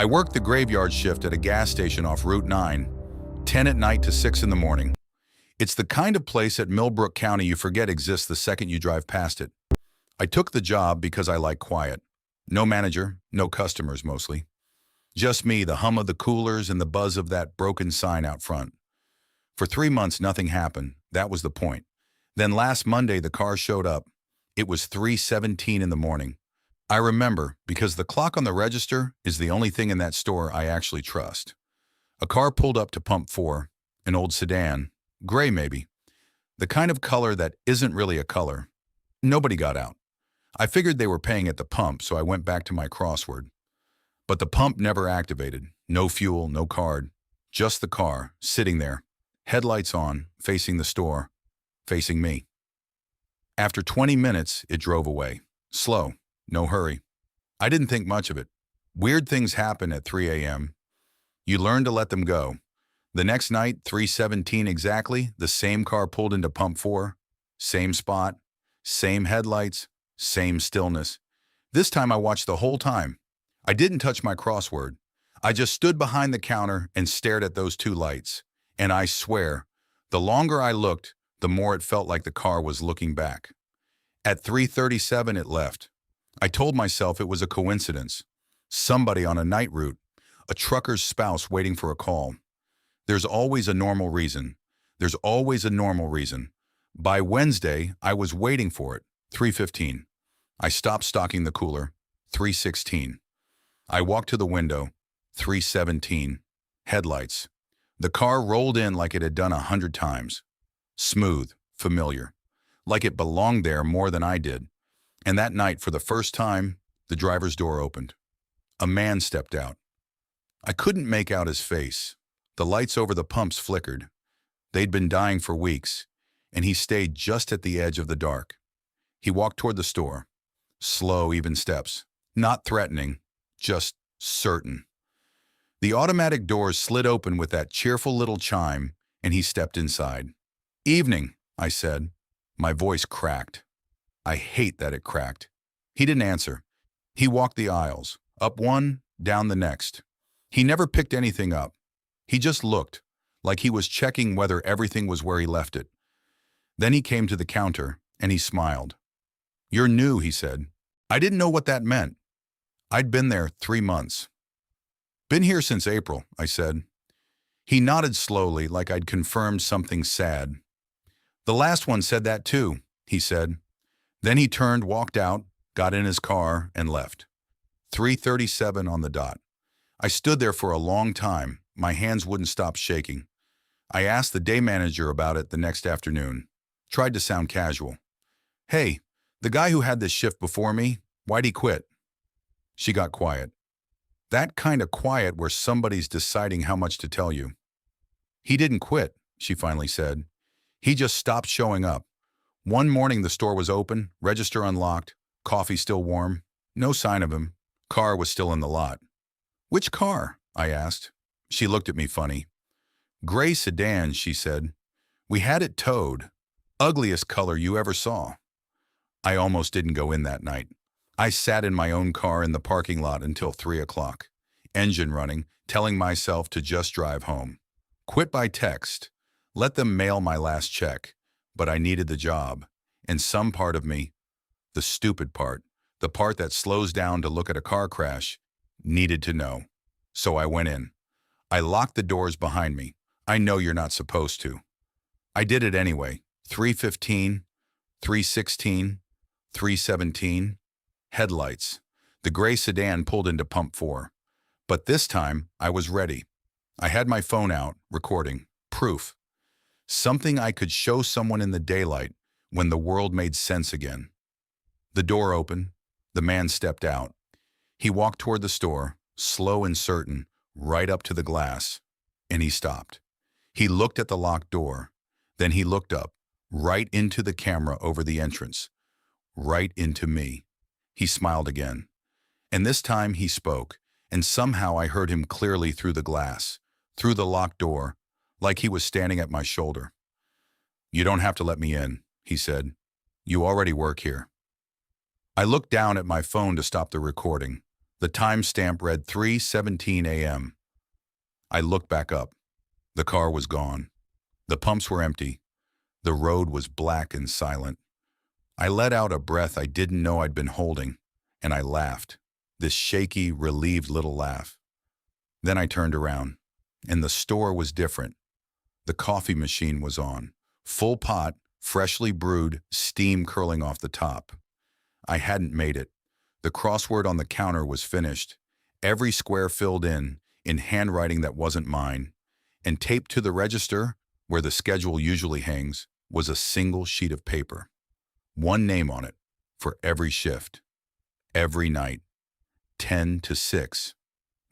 I worked the graveyard shift at a gas station off Route 9, 10 at night to 6 in the morning. It's the kind of place at Millbrook County you forget exists the second you drive past it. I took the job because I like quiet. No manager, no customers mostly. Just me, the hum of the coolers and the buzz of that broken sign out front. For 3 months, nothing happened. That was the point. Then last Monday, the car showed up. It was 3:17 in the morning. I remember because the clock on the register is the only thing in that store I actually trust. A car pulled up to pump 4, an old sedan, gray maybe, the kind of color that isn't really a color. Nobody got out. I figured they were paying at the pump, so I went back to my crossword. But the pump never activated. No fuel, no card. Just the car, sitting there, headlights on, facing the store, facing me. After 20 minutes, it drove away. Slow, no hurry. I didn't think much of it. Weird things happen at 3 a.m. You learn to let them go. The next night, 3:17 exactly, the same car pulled into pump 4, same spot, same headlights, same stillness. This time I watched the whole time. I didn't touch my crossword. I just stood behind the counter and stared at those two lights. And I swear, the longer I looked, the more it felt like the car was looking back. At 3:37 it left. I told myself it was a coincidence. Somebody on a night route, a trucker's spouse waiting for a call. There's always a normal reason. There's always a normal reason. By Wednesday, I was waiting for it, 3:15. I stopped stocking the cooler, 3:16. I walked to the window, 3:17. Headlights. The car rolled in like it had done 100 times. Smooth, familiar, like it belonged there more than I did. And that night, for the first time, the driver's door opened. A man stepped out. I couldn't make out his face. The lights over the pumps flickered. They'd been dying for weeks, and he stayed just at the edge of the dark. He walked toward the store. Slow, even steps. Not threatening, just certain. The automatic doors slid open with that cheerful little chime, and he stepped inside. "Evening," I said. My voice cracked. I hate that it cracked. He didn't answer. He walked the aisles, up one, down the next. He never picked anything up. He just looked, like he was checking whether everything was where he left it. Then he came to the counter, and he smiled. "You're new," he said. I didn't know what that meant. I'd been there 3 months. "Been here since April," I said. He nodded slowly, like I'd confirmed something sad. "The last one said that too," he said. Then he turned, walked out, got in his car, and left. 3:37 on the dot. I stood there for a long time. My hands wouldn't stop shaking. I asked the day manager about it the next afternoon. Tried to sound casual. "Hey, the guy who had this shift before me, why'd he quit?" She got quiet. That kind of quiet where somebody's deciding how much to tell you. "He didn't quit," she finally said. "He just stopped showing up. One morning the store was open, register unlocked, coffee still warm. No sign of him. Car was still in the lot." "Which car?" I asked. She looked at me funny. "Gray sedan," she said. "We had it towed. Ugliest color you ever saw." I almost didn't go in that night. I sat in my own car in the parking lot until 3 o'clock. Engine running, telling myself to just drive home. Quit by text. Let them mail my last check. But I needed the job. And some part of me, the stupid part, the part that slows down to look at a car crash, needed to know. So I went in. I locked the doors behind me. I know you're not supposed to. I did it anyway. 3:15, 3:16, 3:17. Headlights. The gray sedan pulled into pump 4. But this time, I was ready. I had my phone out, recording. Proof. Something I could show someone in the daylight when the world made sense again. The door opened. The man stepped out. He walked toward the store, slow and certain, right up to the glass. And he stopped. He looked at the locked door. Then he looked up, right into the camera over the entrance. Right into me. He smiled again. And this time he spoke, and somehow I heard him clearly through the glass, through the locked door, like he was standing at my shoulder. "You don't have to let me in," he said. "You already work here." I looked down at my phone to stop the recording. The timestamp read 3:17 a.m. I looked back up. The car was gone. The pumps were empty. The road was black and silent. I let out a breath I didn't know I'd been holding, and I laughed, this shaky, relieved little laugh. Then I turned around, and the store was different. The coffee machine was on, full pot, freshly brewed, steam curling off the top. I hadn't made it. The crossword on the counter was finished, every square filled in handwriting that wasn't mine, and taped to the register, where the schedule usually hangs, was a single sheet of paper. One name on it, for every shift, every night, 10 to 6.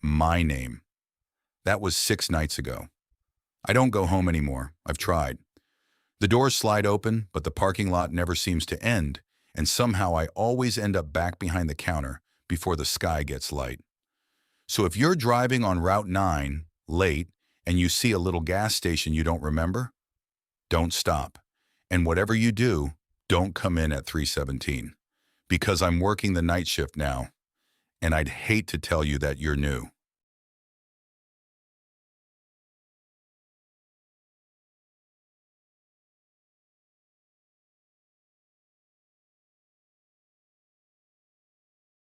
My name. That was 6 nights ago. I don't go home anymore. I've tried. The doors slide open, but the parking lot never seems to end, and somehow I always end up back behind the counter before the sky gets light. So if you're driving on Route 9, late, and you see a little gas station you don't remember, don't stop. And whatever you do, don't come in at 3:17, because I'm working the night shift now, and I'd hate to tell you that you're new.